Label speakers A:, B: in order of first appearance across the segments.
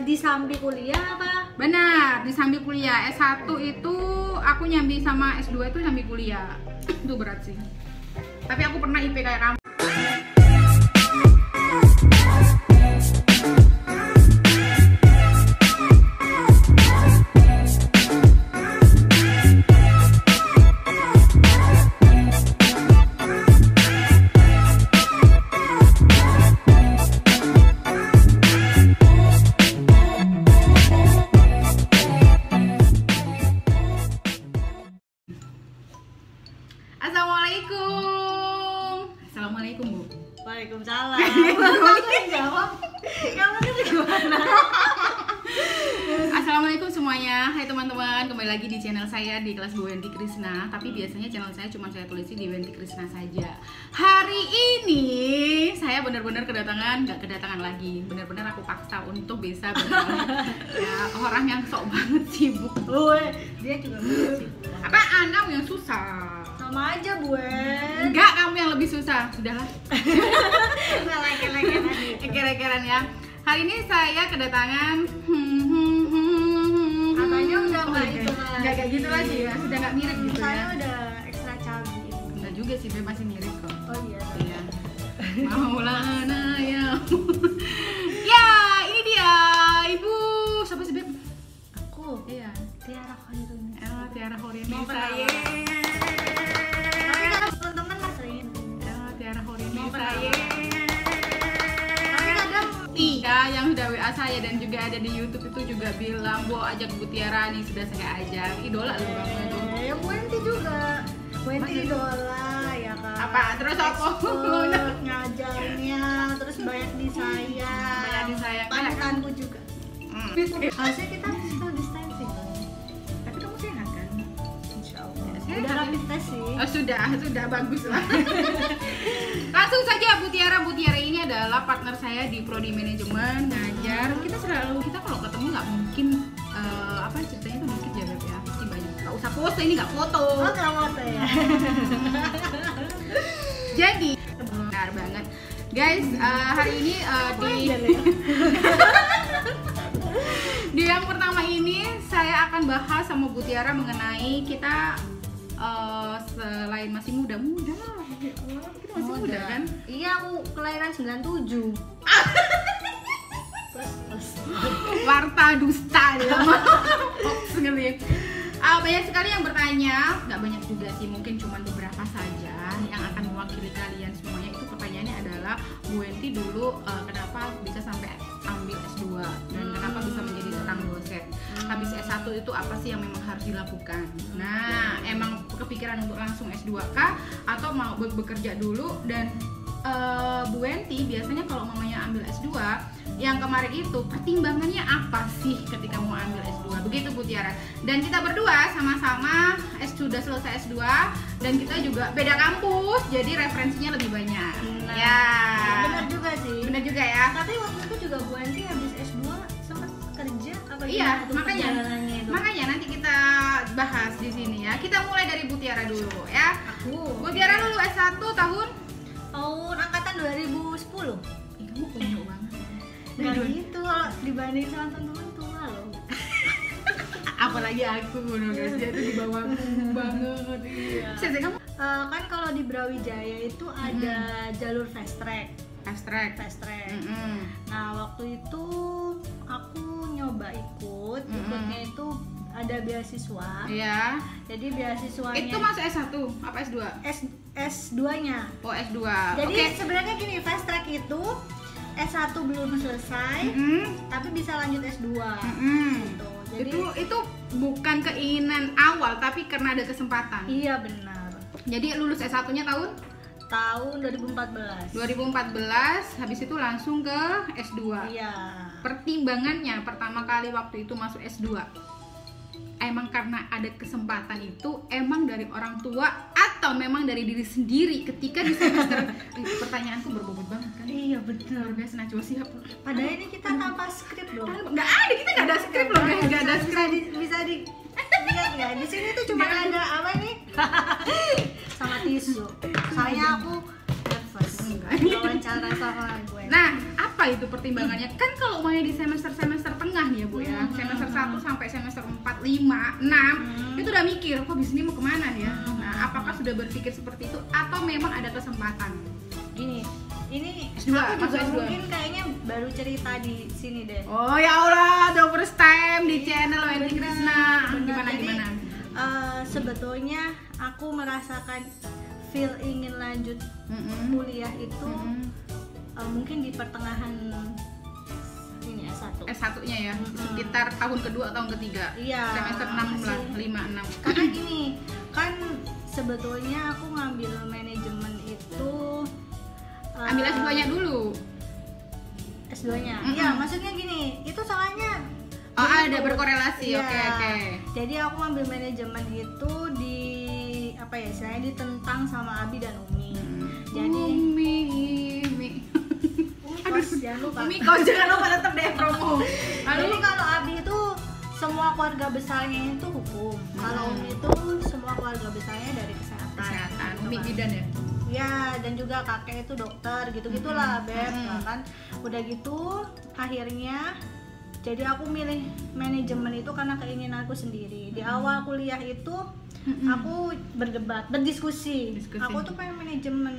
A: Disambi kuliah apa?
B: Benar, disambi kuliah. S1 itu aku nyambi sama S2 itu nyambi kuliah. Itu berat sih. Tapi aku pernah IP kayak kamu. Assalamualaikum Bu.
A: Waalaikumsalam. Kamu jawab. Kamu itu gimana?
B: Assalamualaikum semuanya. Hai teman-teman, kembali lagi di channel saya di kelas Bu Wenti Krisna. Tapi biasanya channel saya cuma saya tulisi di Wenti Krisna saja. Hari ini saya benar-benar nggak kedatangan lagi. Benar-benar aku paksa untuk bisa berjalan. Ya, orang yang sok banget sibuk.
A: Dia juga sibuk.
B: Apaan kamu yang susah?
A: Sama aja, Buen.
B: Enggak, kamu yang lebih susah. Sudahlah. Kira-kiran ya. Hari ini saya kedatangan
A: katanya udah nggak itu
B: nggak kayak gitu lagi ya, sudah nggak mirip gitu
A: saya
B: ya.
A: udah ekstra cabi.
B: Enggak juga sih, Beb, masih mirip kok.
A: Oh iya.
B: Iya. Maulana ya. Ya, ini dia Ibu. Siapa sih, Beb?
A: Aku.
B: Iya.
A: Tiara Khairun.
B: Tiara Khairun.
A: Mau
B: Saya.
A: Tapi kan teman-teman masain.
B: Tiara Khairun.
A: Mau
B: Saya.
A: Tapi kadang
B: Iya, yang sudah WA saya dan juga ada di YouTube itu juga bilang, "Bu, ajak Bu Tiara nih, sudah saya ajak." Idola loh kamu itu.
A: ya Wenti juga. Wenti
B: Masih?
A: idola ya kan.
B: Apa? Terus apa?
A: Expert, ngajarnya, terus banyak di saya.
B: Banyak di saya.
A: Panutanku juga. Harusnya kita physical distancing.
B: Tapi kamu sehat kan?
A: Insya Allah.
B: Ya,
A: Udah
B: sehat.
A: rapid test sih.
B: Oh, sudah bagus lah. Langsung saja Bu Tiara. Bu Tiara ini adalah partner saya di prodi manajemen ngajar. Kita kalau ketemu nggak mungkin apa ceritanya tuh dikit ya, Beb ya. Pasti banyak. Nggak usah foto, ini nggak foto.
A: Oh, nggak foto ya.
B: Jadi benar banget, guys. Hari ini di yang pertama ini saya akan bahas sama Bu Tiara mengenai kita selain masih muda, ya Allah, kita masih muda kan?
A: Iya, aku kelahiran 97. Terus.
B: Warta dusta ya. Hoax ngeli. Banyak sekali yang bertanya, nggak banyak juga sih, mungkin cuma beberapa saja yang akan mewakili kalian semuanya. Itu pertanyaannya adalah, Bu Wenti dulu kenapa bisa sampai ambil S2 dan kenapa bisa menjadi seorang dosen. Habis S1 itu apa sih yang memang harus dilakukan? Nah, emang kepikiran untuk langsung S2 kah atau mau bekerja dulu? Dan Bu Wenti biasanya kalau mamanya ambil S2, yang kemarin itu pertimbangannya apa sih ketika mau ambil S2? Begitu Bu Tiara. Dan kita berdua sama-sama sudah selesai S2 dan kita juga beda kampus, jadi referensinya lebih banyak.
A: Nah,
B: ya.
A: Benar juga sih.
B: Benar juga ya.
A: Tapi waktu itu juga Bu Wenti habis S2 sempat kerja apa
B: Iya,
A: gimana tuh perjalanannya itu?
B: makanya nanti kita bahas di sini ya. Kita mulai dari Bu Tiara dulu ya.
A: Aku.
B: Bu Tiara dulu S1 tahun
A: angkatan 2010.
B: kamu konyol banget.
A: Nggak gitu, kalau dibanding sama teman-teman tua loh.
B: Apalagi aku guys, dia tuh di bawahku banget.
A: Iya.
B: Saya kamu
A: Kan kalau di Brawijaya itu ada jalur fast track.
B: fast track.
A: Nah, waktu itu aku nyoba ikutnya itu ada beasiswa.
B: Iya.
A: Jadi beasiswanya
B: Itu masuk S1 apa S2?
A: S2-nya.
B: Oh, S2.
A: Jadi
B: Oke.
A: sebenarnya gini, fast track itu S1 belum selesai, tapi bisa lanjut S2. Gitu. Jadi
B: Itu bukan keinginan awal tapi karena ada kesempatan.
A: iya benar.
B: Jadi lulus S1-nya tahun
A: Tahun 2014.
B: 2014, habis itu langsung ke S2.
A: Iya.
B: Pertimbangannya pertama kali waktu itu masuk S2, emang karena ada kesempatan itu, emang dari orang tua atau memang dari diri sendiri ketika di semester pertanyaanku berbobot banget kan?
A: Iya benar.
B: Luar biasa, Najwa siap.
A: Padahal ini kita tanpa skrip loh.
B: Nggak ada, kita nggak ada skrip loh guys, nggak ada skrip.
A: Bisa di lihat nggak? Di sini tuh cuma ada apa nih? Sama tisu. Soalnya aku nervous wawancara sama gue.
B: Nah, apa apa itu pertimbangannya? Kan kalau mau di semester tengah nih ya Bu ya, semester 1 sampai semester 4, 5, 6 itu udah mikir, kok di sini mau kemana ya? Nah, apakah sudah berpikir seperti itu atau memang ada kesempatan?
A: Gini, ini
B: S2,
A: aku juga
B: S2.
A: mungkin kayaknya baru cerita di sini deh.
B: Oh ya Allah, the first time di channel Wendy Krishna.
A: Benar. Jadi,
B: Gimana?
A: Sebetulnya aku merasakan feel ingin lanjut kuliah itu mungkin di pertengahan ini S1.
B: S1-nya ya, sekitar tahun kedua, tahun ketiga.
A: Iya.
B: Semester 6 lah, 5, 6.
A: Karena gini, kan sebetulnya aku ngambil manajemen itu
B: Ambil S2-nya dulu.
A: S2-nya. Iya, maksudnya gini, itu soalnya
B: Oh, ada berkorelasi.
A: Iya.
B: Oke.
A: Jadi aku ngambil manajemen itu di apa ya, istilahnya ditentang sama Abi dan Umi. Jadi
B: Umi
A: kos, jangan lupa.
B: Umi kau jangan lupa tetap deh promo.
A: Jadi kalau Abi itu semua keluarga besarnya itu hukum. Kalau Umi itu semua keluarga besarnya dari kesehatan.
B: Umi bidan ya.
A: Ya, dan juga kakek itu dokter, gitu-gitulah, Beb. Nah, kan udah gitu akhirnya jadi aku milih manajemen itu karena keinginan aku sendiri. Di awal kuliah itu aku berdebat, berdiskusi. Aku tuh pengen manajemen.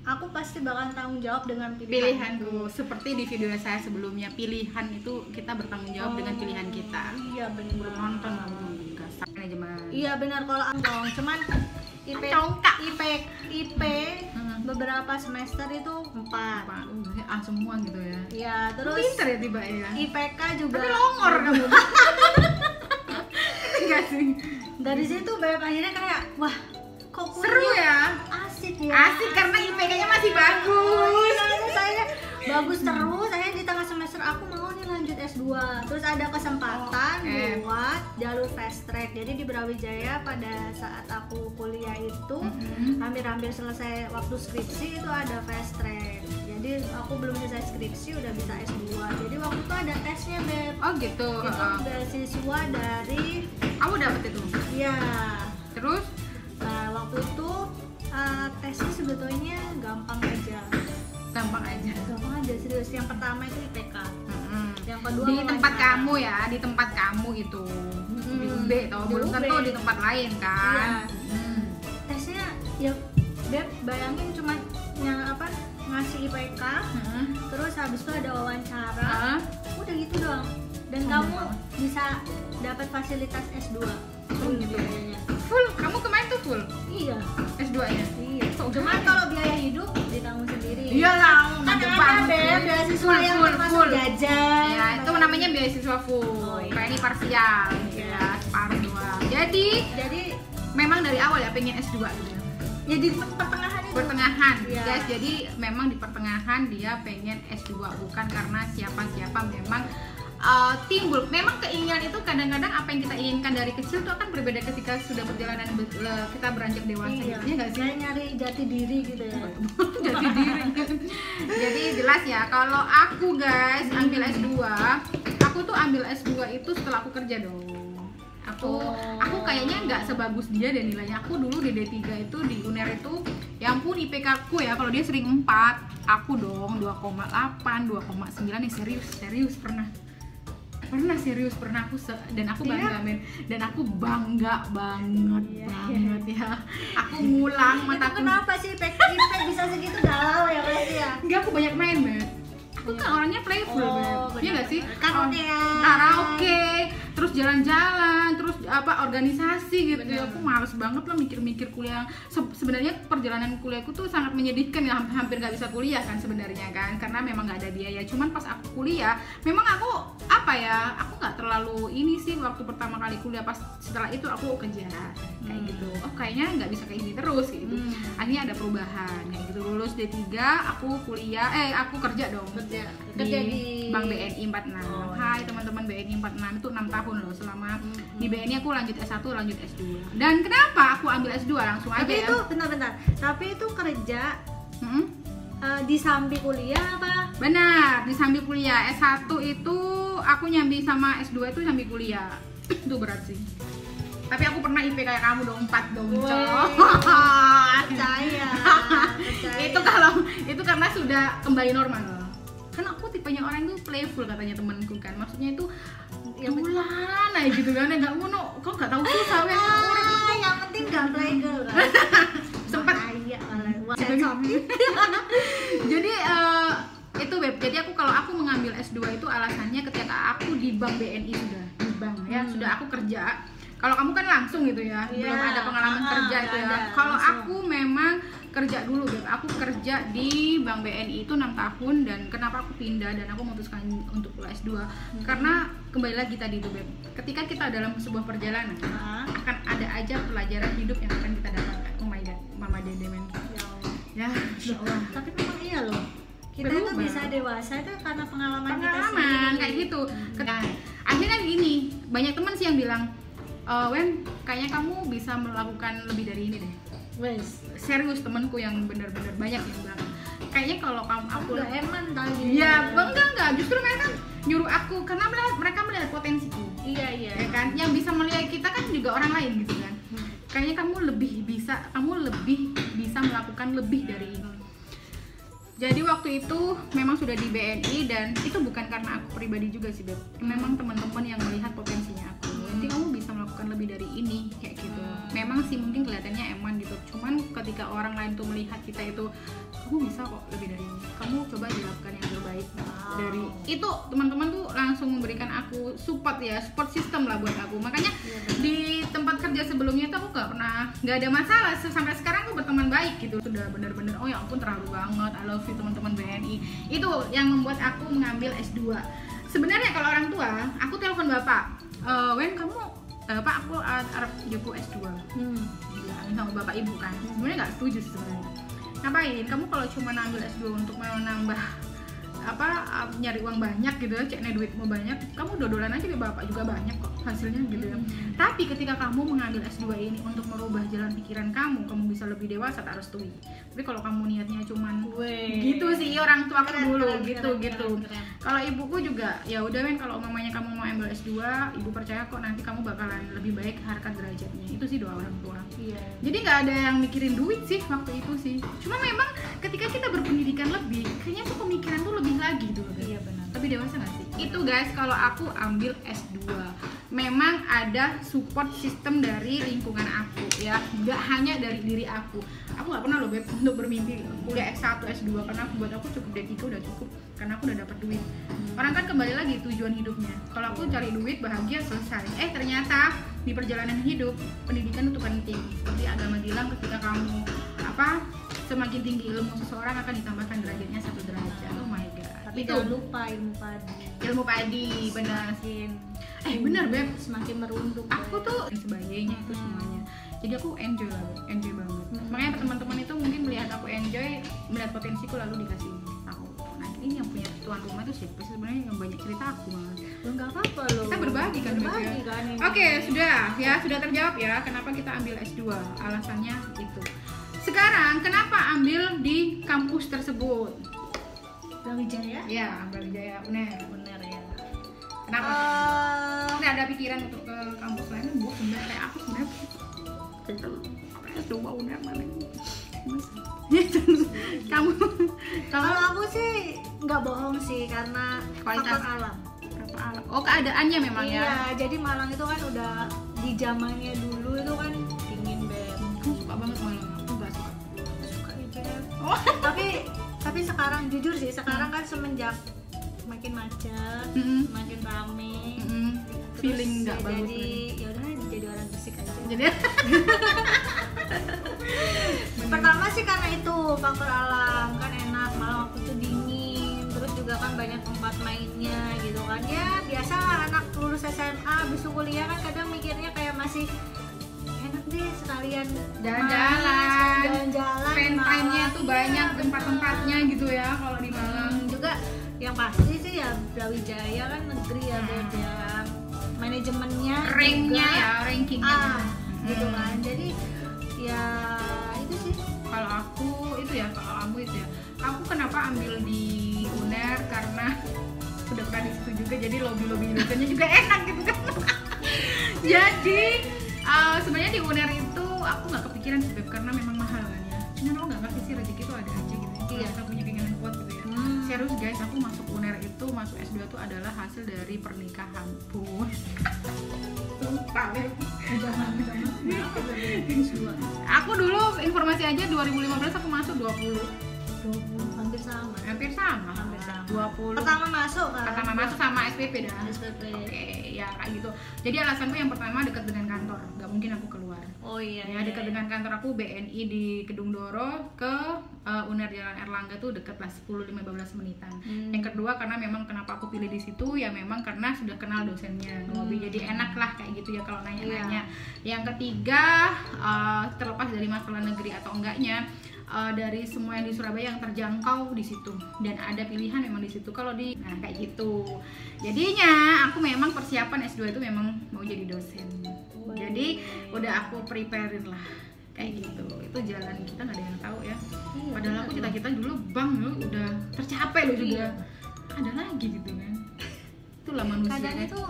A: Aku pasti bakal tanggung jawab dengan
B: Pilihanku. Seperti di video saya sebelumnya, pilihan itu kita bertanggung jawab dengan pilihan kita.
A: Iya benar.
B: Belum nonton manajemen.
A: Iya benar kalau aku cuman IP beberapa semester itu 4.
B: Semua gitu ya.
A: Iya, terus
B: pinter ya tiba ya.
A: IPK juga.
B: Tapi longor kamu. Enggak sih.
A: Dari situ Beb akhirnya kayak wah, kok
B: seru ya.
A: Asik ya.
B: Asik karena IPK-nya masih bagus.
A: Saya bagus terus. Saya di tengah semester aku mau nih lanjut S2. Terus ada kesempatan buat jalur fast track. Jadi di Brawijaya pada saat aku kuliah itu hampir-hampir selesai waktu skripsi itu ada fast track. Jadi aku belum selesai skripsi udah bisa S2. Jadi waktu itu ada tesnya, Beb.
B: Oh gitu.
A: Itu beasiswa dari
B: Kamu dapet itu?
A: Iya.
B: Terus?
A: Nah, waktu itu tesnya sebetulnya gampang aja.
B: Gampang aja
A: Serius. Yang pertama itu IPK. Yang kedua
B: di tempat
A: wawancara.
B: kamu ya, di tempat kamu itu di UB tau, belum tentu di tempat lain kan.
A: Tesnya ya Beb, bayangin cuma yang ngasih IPK, terus habis itu ada wawancara, udah gitu doang. Dan kamu bisa dapat fasilitas S2.
B: Gitu. Full, kamu kemarin tuh full?
A: Iya.
B: S2-nya?
A: Iya. Cuma kalau biaya hidup ditanggung sendiri.
B: Iyalah,
A: kan ada beasiswa yang termasuk jajan.
B: Ya, itu namanya beasiswa full. Kayak ini parsial gitu ya, separuh doang. Jadi memang dari awal ya pengen S2 gitu ya.
A: Ya di pertengahan itu.
B: Pertengahan,
A: ya.
B: guys. Jadi memang di pertengahan dia pengen S2, bukan karena siapa-siapa, memang timbul. Memang keinginan itu kadang-kadang apa yang kita inginkan dari kecil itu akan berbeda ketika sudah perjalanan kita beranjak dewasa.
A: Iya.
B: Ya nggak sih?
A: Saya nyari jati diri gitu ya.
B: Jati diri. Jadi jelas ya, kalau aku guys ambil S2, aku tuh ambil S2 itu setelah aku kerja dong. Aku kayaknya nggak sebagus dia dan nilainya. Aku dulu di D3 itu di UNER itu, ya ampun IPK ku ya, kalau dia sering 4, aku dong 2,8, 2,9 nih, serius pernah serius aku dan aku bangga men, dan aku bangga banget ya. Aku ngulang mataku.
A: Kenapa sih IPK bisa segitu galau ya berarti ya?
B: Enggak, aku banyak main men. Aku kan orangnya playful iya nggak sih? Karaoke, terus jalan-jalan, terus organisasi gitu. Aku males banget lah mikir-mikir kuliah. Sebenarnya perjalanan kuliahku tuh sangat menyedihkan ya, hampir nggak bisa kuliah kan sebenarnya kan, karena memang nggak ada biaya. Cuman pas aku kuliah, memang aku aku nggak terlalu ini sih waktu pertama kali kuliah. Pas setelah itu aku kerja kayak gitu. Oh kayaknya nggak bisa kayak gini terus gitu. Akhirnya ada perubahan kayak gitu. Lulus D3, aku kuliah, aku kerja dong. Kerja di Bank BNI 46. Hai teman-teman BNI 46 itu 6 tahun loh. Selama di BNI aku lanjut S1, lanjut S2. Dan kenapa aku ambil S2 langsung aja
A: ya? Tapi itu bentar. Tapi itu kerja di samping kuliah apa?
B: Benar, di samping kuliah. S1 itu aku nyambi sama S2 itu sambil kuliah. Itu berat sih. Tapi aku pernah IP kayak kamu dong, 4 dong.
A: Percaya.
B: Itu karena sudah kembali normal. Kan aku tipe tipenya orang tuh playful katanya temanku kan, maksudnya itu ya bulan aja gitu kan, nggak ngono kok nggak tahu susah ya
A: yang penting nggak playgirl kan.
B: sempat jadi itu Beb, jadi aku kalau aku mengambil S2 itu alasannya ketika aku di Bank BNI sudah di bank ya, sudah aku kerja. Kalau kamu kan langsung gitu ya, belum ada pengalaman kerja itu ya. Kalau aku memang kerja dulu Beb, aku kerja di Bank BNI itu 6 tahun, dan kenapa aku pindah dan aku memutuskan untuk S2 karena kembali lagi tadi itu Beb, ketika kita dalam sebuah perjalanan akan ada aja pelajaran hidup yang akan kita dapatkan. Oh my god, Mama Dede men. Ya Allah.
A: Tapi memang iya loh, kita itu bisa dewasa itu karena pengalaman kita sendiri
B: kayak gitu. Nah, akhirnya gini, banyak teman sih yang bilang, Wen, kayaknya kamu bisa melakukan lebih dari ini deh.
A: Wes,
B: serius temanku yang benar-benar banyak yang bilang, kayaknya kalau aku
A: udah eman tadi.
B: Ya, enggak, justru mereka nyuruh aku karena mereka melihat potensiku.
A: Iya.
B: Ya kan, yang bisa melihat kita kan juga orang lain gitu kan. Kayaknya kamu lebih bisa melakukan lebih dari ini. Jadi waktu itu memang sudah di BNI, dan itu bukan karena aku pribadi juga sih Beb. Memang teman-teman yang melihat potensinya aku. Nanti kamu bisa melakukan lebih dari ini kayak gitu. Memang sih mungkin kelihatannya eman gitu. Cuman ketika orang lain tuh melihat kita itu, kamu bisa kok lebih dari ini. Kamu coba dilakukan yang terbaik. Dari itu teman-teman tuh langsung memberikan aku support ya, support system lah buat aku. Makanya di tempat kerja sebelumnya tuh aku nggak ada masalah. Sampai sekarang aku berteman baik gitu. Sudah bener-bener, oh ya ampun terharu banget. I love you teman-teman BNI. Itu yang membuat aku mengambil S2. Sebenarnya kalau orang tua, aku telepon bapak, Wen kamu Pak aku harap jopo S2. Bilangin sama bapak ibu kan. Sebenarnya nggak setuju sih sebenarnya. Ngapain? Kamu kalau cuma ambil S2 untuk menambah nyari uang banyak gitu ya, ceknya duitmu banyak, kamu dodolan aja ke bapak juga banyak kok hasilnya gitu ya. Tapi ketika kamu mengambil S2 ini untuk merubah jalan pikiran kamu bisa lebih dewasa, tak restui. Tapi kalau kamu niatnya cuman gitu sih orang tua aku dulu gitu. Kalau ibuku juga ya udah men, kalau mamanya kamu mau ambil S2, ibu percaya kok nanti kamu bakalan lebih baik harkat derajatnya. Itu sih doa orang tua. Jadi nggak ada yang mikirin duit sih waktu itu sih. Cuma memang ketika kita berpendidikan lebih, kayaknya tuh pemikiran tuh lebih lagi gitu. Iya benar. Tapi dewasa nggak sih? Itu guys, kalau aku ambil S2 memang ada support system dari lingkungan aku ya, nggak hanya dari diri aku. Aku nggak pernah loh Beb untuk bermimpi kuliah S1, S2 karena buat aku cukup D3 udah cukup, karena aku udah dapat duit. Orang kan kembali lagi tujuan hidupnya. Kalau aku cari duit bahagia selesai. Ternyata di perjalanan hidup pendidikan itu penting. Seperti agama bilang, ketika kamu semakin tinggi ilmu seseorang akan ditambahkan derajatnya 1 derajat. Oh my god.
A: Tapi jangan lupa ilmu padi
B: benar sih. Benar Beb,
A: semakin merunduk.
B: Aku tuh sebagainya itu semuanya. Jadi aku enjoy banget. Makanya teman-teman itu mungkin melihat aku enjoy, melihat potensiku lalu dikasih tahu. Nah ini yang punya tuan rumah tuh siapa sih sebenarnya yang banyak cerita aku banget.
A: Enggak apa-apa loh.
B: Kita berbagi kan. Oke, sudah terjawab ya kenapa kita ambil S2. Alasannya itu. Sekarang kenapa ambil di kampus tersebut?
A: Brawijaya?
B: Ya, Brawijaya UNER ya. Kenapa? Tidak ada pikiran untuk ke kampus lain? Bu, sebenarnya kayak aku sebenarnya coba UNER mana? Kamu?
A: Kalau aku sih nggak bohong sih, karena faktor alam.
B: Oh, keadaannya memang ya.
A: Iya, jadi Malang itu kan udah di zamannya dulu itu kan dingin Beb.
B: Aku suka banget Malang. Aku nggak suka.
A: Suka aja. Tapi sekarang jujur sih, sekarang kan semenjak makin macet, makin rame,
B: feeling nggak bagus.
A: Jadi ya udah jadi orang Gresik aja.
B: Jadi
A: pertama sih karena itu faktor alam kan enak, Malang waktu itu dingin, terus juga kan banyak tempat mainnya gitu kan. Ya biasa anak lulus SMA habis kuliah kan kadang mikirnya kayak masih enak deh sekalian
B: jalan-jalan, spend time-nya tuh banyak
A: ya,
B: tempat-tempatnya gitu ya kalau di Malang.
A: Juga yang pasti sih ya Brawijaya kan negeri ya Beb ya, manajemennya
B: ranknya ya, rankingnya
A: gitu kan. Jadi ya itu sih
B: kalau aku itu ya, aku kenapa ambil di UNER karena udah pernah di situ juga, jadi lobby dosennya juga enak gitu kan. Jadi sebenarnya di UNER itu aku nggak kepikiran sih Beb, karena memang mahal kan ya. Cuman aku nggak ngerti sih rezeki itu ada aja gitu. Iya, kita punya keinginan kuat gitu ya. Serius guys, aku masuk UNER itu, masuk S2 itu adalah hasil dari pernikahan pun. Sumpah ya. Aku dulu informasi aja 2015 aku masuk 20
A: hampir sama.
B: Hampir sama. 20.
A: Pertama masuk kan?
B: Pertama masuk sama SPP dah.
A: SPP.
B: Oke, ya kayak gitu. Jadi alasanku yang pertama dekat dengan kantor, nggak mungkin aku keluar.
A: Oh iya.
B: Ya dekat dengan kantor aku BNI di Kedung Doro ke UNER Jalan Erlangga tuh dekat lah 10-15 menitan. Yang kedua karena memang kenapa aku pilih di situ ya memang karena sudah kenal dosennya. Jadi enak lah kayak gitu ya kalau nanya-nanya. Yang ketiga terlepas dari masalah negeri atau enggaknya, dari semua yang di Surabaya yang terjangkau di situ dan ada pilihan memang di situ kalau di kayak gitu. Jadinya aku memang persiapan S2 itu memang mau jadi dosen. Jadi udah aku prepare lah kayak gitu. Itu jalan kita nggak ada yang tahu ya. Padahal aku cita-cita dulu bang lo udah tercapai lo juga. Ada lagi gitu kan. Itulah manusia.
A: Kadang itu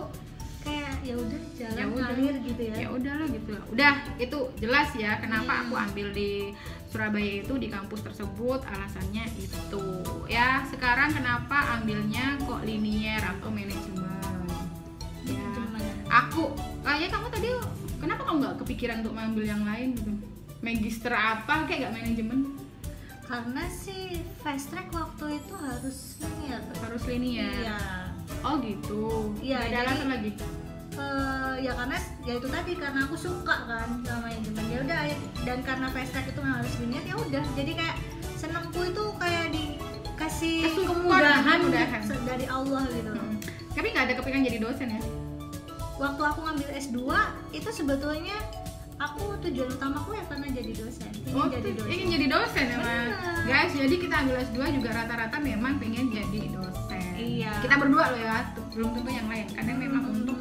A: kayak ya udah jalan ngalir gitu ya.
B: Ya udahlah gitu. Udah itu jelas ya kenapa aku ambil di Surabaya itu di kampus tersebut, alasannya itu. Ya, sekarang kenapa ambilnya kok linier atau manajemen? Ya. Aku kayaknya kamu tadi kenapa kamu nggak kepikiran untuk mengambil yang lain gitu? Magister apa kayak nggak manajemen?
A: Karena sih fast track waktu itu harus linear.
B: Harus linear.
A: Iya.
B: Oh gitu.
A: Iya,
B: ada alasan lagi.
A: Ya karena ya itu tadi karena aku suka kan sama manajemen, ya udah, dan karena fast track itu harus linear ya udah, jadi kayak senengku itu kayak dikasih kemudahan dari Allah gitu.
B: Tapi nggak ada kepikiran jadi dosen ya?
A: Waktu aku ngambil S2 itu sebetulnya aku tujuan utamaku ya karena jadi dosen.
B: Ingin jadi dosen ya guys. Jadi kita ambil S2 juga rata-rata memang pengen jadi dosen.
A: Iya.
B: Kita berdua loh ya, belum tentu yang lain. Kadang memang untuk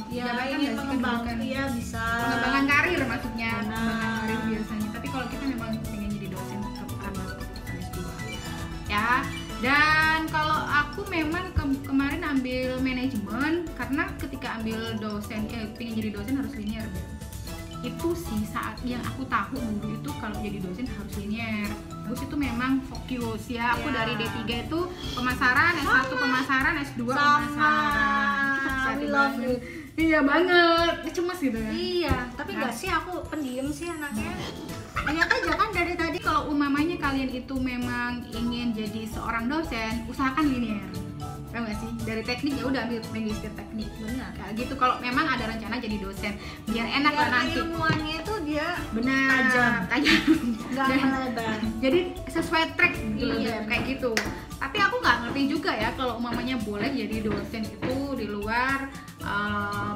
A: ingin mengembangkan, ya bisa
B: pengembangan karir maksudnya, pengembangan karir biasanya. Tapi kalau kita memang pengen jadi dosen karena S2 ya. Dan kalau aku memang kemarin ambil manajemen karena ketika ambil dosen, pengen jadi dosen harus linear. Itu sih saat yang aku tahu dulu itu kalau jadi dosen harus linear. Terus itu memang fokus ya. Aku dari D3 itu pemasaran, S1 pemasaran, S2 pemasaran.
A: We love you.
B: Iya banget. Cemas gitu ya.
A: Iya, tapi enggak sih, aku pendiam sih anaknya. Lihat aja kan dari tadi,
B: kalau umpamanya kalian itu memang ingin jadi seorang dosen, usahakan linear. Tahu nggak sih? Dari teknik ya udah ambil magister teknik.
A: Benar.
B: Kayak gitu kalau memang ada rencana jadi dosen, biar enak lah nanti.
A: Ilmuannya itu dia
B: benar tajam.
A: Nggak melebar.
B: Jadi sesuai track gitu
A: iya,
B: kayak gitu. Tapi aku nggak ngerti juga ya kalau umpamanya boleh jadi dosen itu di luar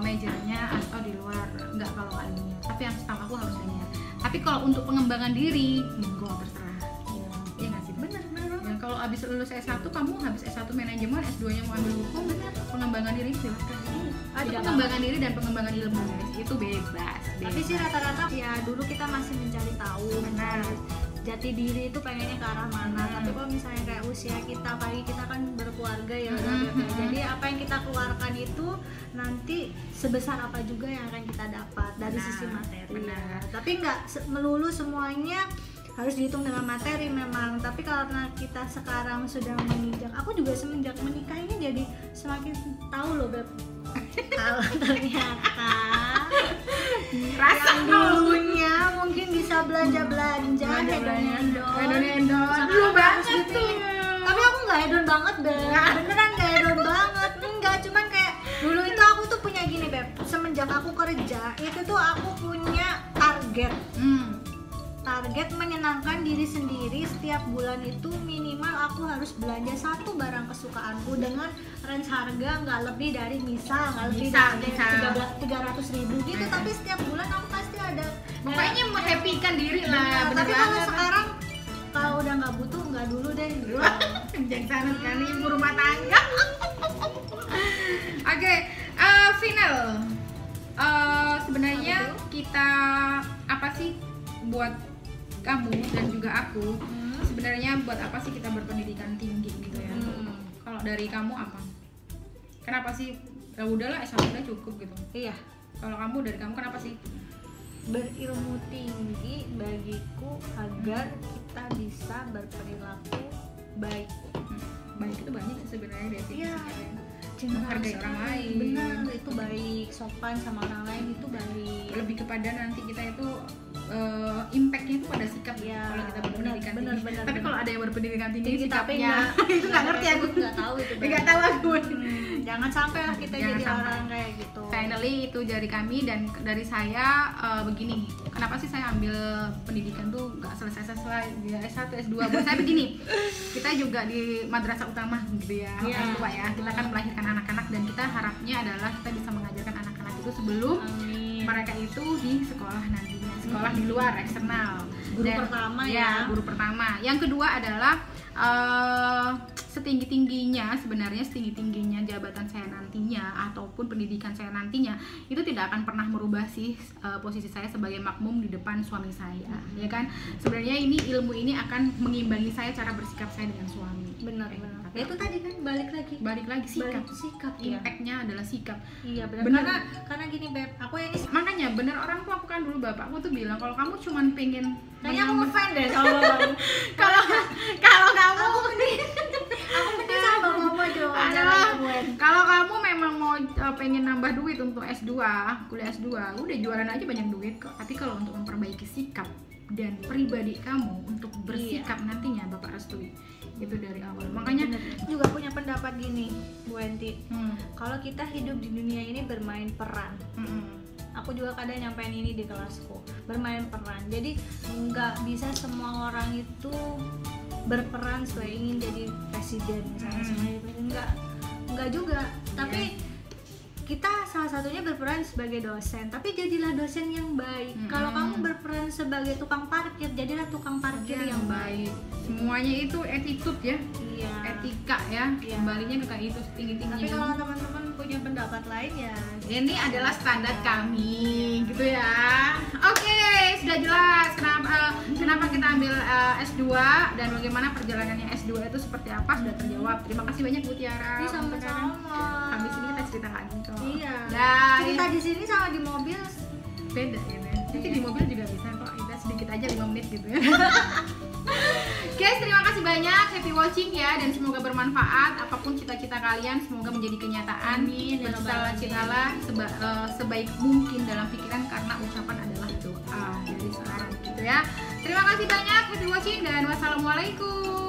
B: majornya atau di luar nggak, kalau nggak linear. Tapi yang setahu aku harus linear. Tapi kalau untuk pengembangan diri, monggo terserah. Iya nggak sih? Benar. Ya, kalau habis lulus S1 kamu habis S1 manajemen, S2-nya mau ambil hukum, benar. Pengembangan diri silakan. Ada pengembangan diri dan pengembangan ilmu guys, itu bebas.
A: Tapi sih rata-rata ya dulu kita masih mencari tahu.
B: Benar.
A: Jati diri itu pengennya ke arah mana. Tapi kalau misalnya kayak usia kita, pagi kita kan berkeluarga ya udah gitu. Jadi apa yang kita keluarkan itu nanti sebesar apa juga yang akan kita dapat dari sisi materi.
B: Benar.
A: Tapi nggak melulu semuanya harus dihitung dengan materi memang. Tapi karena kita sekarang sudah menginjak, aku juga semenjak menikah ini jadi semakin tahu loh Beb. Kalau ternyata yang dulunya mungkin bisa belanja hedon
B: dulu banget tuh.
A: Tapi aku nggak hedon banget deh, beneran nggak hedon banget. Enggak, cuman kayak dulu itu aku tuh punya gini Beb, semenjak aku kerja itu tuh aku punya target. Target menyenangkan diri sendiri setiap bulan itu minimal aku harus belanja satu barang kesukaanku dengan range harga nggak lebih dari nggak lebih dari 300.000 gitu. Tapi setiap bulan aku pasti ada.
B: Pokoknya menghappykan diri lah.
A: Tapi kalau sekarang kalau udah nggak butuh nggak dulu deh.
B: Jangan sekali ibu rumah tangga. Oke, final. Sebenarnya kita apa sih buat kamu dan juga aku, sebenarnya buat apa sih kita berpendidikan tinggi gitu ya? Kalau dari kamu apa? Kenapa sih? Ya udahlah S1 udah cukup gitu.
A: Iya.
B: Kalau kamu, dari kamu kenapa sih?
A: Berilmu tinggi bagiku agar kita bisa berperilaku baik.
B: baik itu banyak sih sebenarnya
A: Iya.
B: Menghargai orang lain.
A: Benar, itu baik. Sopan sama orang lain itu baik.
B: Lebih kepada nanti kita itu impactnya itu pada sikap
A: Ya,
B: kalau kita berpendidikan
A: benar,
B: tinggi.
A: benar,
B: Tapi
A: benar.
B: kalau ada yang berpendidikan tinggi
A: Tinggi tapi
B: sikapnya itu nggak ngerti aku.
A: Nggak tahu itu.
B: Nggak tahu aku.
A: Jangan sampai lah kita
B: Jangan
A: jadi
B: sampai.
A: orang kayak gitu.
B: Finally itu dari kami dan dari saya begini. Kenapa sih saya ambil pendidikan tuh nggak selesai ya S1 S2? Buat saya begini. Kita juga di madrasah utama gitu ya.
A: Iya.
B: Orang tua ya. Kita kan melahirkan anak-anak dan kita harapnya adalah kita bisa mengajarkan anak-anak itu sebelum
A: Amin.
B: mereka itu di sekolah nantinya, sekolah di luar eksternal.
A: Guru pertama
B: ya, guru pertama. Yang kedua adalah setinggi-tingginya jabatan saya nantinya ataupun pendidikan saya nantinya itu tidak akan pernah merubah sih posisi saya sebagai makmum di depan suami saya, ya kan? Sebenarnya ini ilmu ini akan mengimbangi saya cara bersikap saya dengan suami.
A: Benar. Ya itu tadi kan balik lagi sikap.
B: Sikap,
A: Iya.
B: Impactnya adalah sikap.
A: Iya benar.
B: Benar.
A: Karena gini Beb, aku ini
B: Makanya bener orang tua aku kan dulu bapakku tuh bilang kalau kamu cuman pengen
A: kayaknya aku ngefan deh sama bapakmu.
B: kalau kamu
A: Aku pengen sama mama juga.
B: kalau kamu memang mau pengen nambah duit untuk S2, kuliah S2, udah jualan aja banyak duit kok. Tapi kalau untuk memperbaiki sikap dan pribadi kamu untuk bersikap nantinya Bapak restui itu dari awal. Makanya
A: Aku juga punya pendapat gini, Bu Enti. Kalau kita hidup di dunia ini bermain peran. Aku juga kadang nyampein ini di kelasku, bermain peran. Jadi nggak bisa semua orang itu berperan sesuai ingin jadi presiden misalnya, semuanya enggak juga. Tapi kita salah satunya berperan sebagai dosen, tapi jadilah dosen yang baik. Kalau kamu berperan sebagai tukang parkir, jadilah tukang parkir yang baik.
B: Semuanya itu attitude ya,
A: Iya.
B: etika ya,
A: Iya.
B: kembalinya ke itu
A: Tapi
B: tinggi-tingginya.
A: kalau teman-teman punya pendapat lain ya
B: Ini adalah standar kami, gitu ya. Oke, sudah jelas kenapa kita ambil S2 dan bagaimana perjalanannya S2 itu seperti apa sudah terjawab. Terima kasih banyak Bu Tiara.
A: Ini sama-sama.
B: Habis ini kita cerita lagi kok.
A: Iya.
B: Dan
A: Cerita di sini sama di mobil
B: beda gitu ya. Nanti di mobil juga bisa kok. Kita sedikit aja 5 menit gitu ya. Guys, terima kasih banyak, happy watching ya, dan semoga bermanfaat. Apapun cita-cita kalian, semoga menjadi kenyataan.
A: Amin.
B: Bercita-citalah sebaik mungkin dalam pikiran, karena ucapan adalah doa dari sekarang gitu ya. Terima kasih banyak, happy watching, dan wassalamualaikum.